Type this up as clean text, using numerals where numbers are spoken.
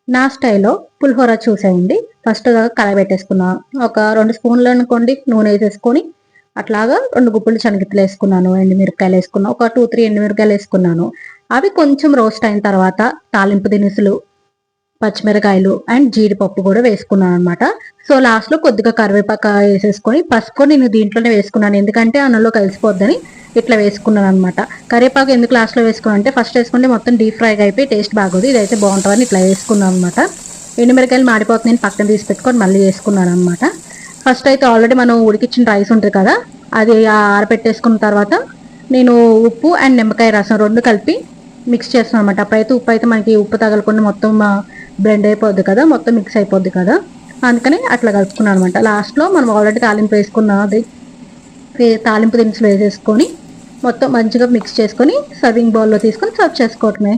నా స్టైల్లో పులిహోర చూసేయండి. ఫస్ట్ కడాయి పెట్టేసుకున్నా. ఒక 2 స్పూన్లు అనుకోండి నూనె వేసేసుకొని అట్లాగా 2 గుప్పెలు శనగిత్తలు వేసుకున్నాను. ఎండుమిరపకాయలు వేసుకున్నా. ఒక 2, 3 ఎండుమిరపకాయలు వేసుకున్నాను. అవి కొంచెం రోస్ట్ అయిన తర్వాత తాలింపు దినుసులు, పచ్చిమిరకాయలు అండ్ జీడిపప్పు కూడా వేసుకున్నాను అనమాట. సో లాస్ట్ లో కొద్దిగా కరివేపాకు వేసేసుకొని పసుపు నేను దీంట్లోనే వేసుకున్నాను. ఎందుకంటే అన్నంలో కలిసిపోద్దని ఇట్లా వేసుకున్నాను అనమాట. కరివేపాకు ఎందుకు లాస్ట్ లో వేసుకున్నాను అంటే ఫస్ట్ వేసుకుంటే మొత్తం డీప్ ఫ్రైగా అయిపోయి టేస్ట్ బాగోదు. ఇదైతే బాగుంటుందని ఇట్లా వేసుకున్నాను అనమాట. ఎండుమిరకాయలు మాడిపోతుంది, నేను పక్కన తీసి పెట్టుకొని మళ్ళీ వేసుకున్నాను అనమాట. ఫస్ట్ అయితే ఆల్రెడీ మనం ఉడికిచ్చిన రైస్ ఉంటుంది కదా, అది ఆరబెట్టేసుకున్న తర్వాత నేను ఉప్పు అండ్ నిమ్మకాయ రసం 2 కలిపి మిక్స్ చేస్తున్నాను అనమాట. అప్పుడైతే ఉప్పు అయితే మనకి ఉప్పు తగలకుండా మొత్తం బ్లెండ్ అయిపోద్ది కదా, మొత్తం మిక్స్ అయిపోద్ది కదా, అందుకని అట్లా కలుపుకున్నాను అనమాట. లాస్ట్లో మనం ఆల్రెడీ తాలింపు వేసుకున్నది తాలింపు దినుసులు వేసేసుకొని మొత్తం మంచిగా మిక్స్ చేసుకొని సర్వింగ్ బౌల్లో తీసుకొని సర్వ్ చేసుకోవటమే.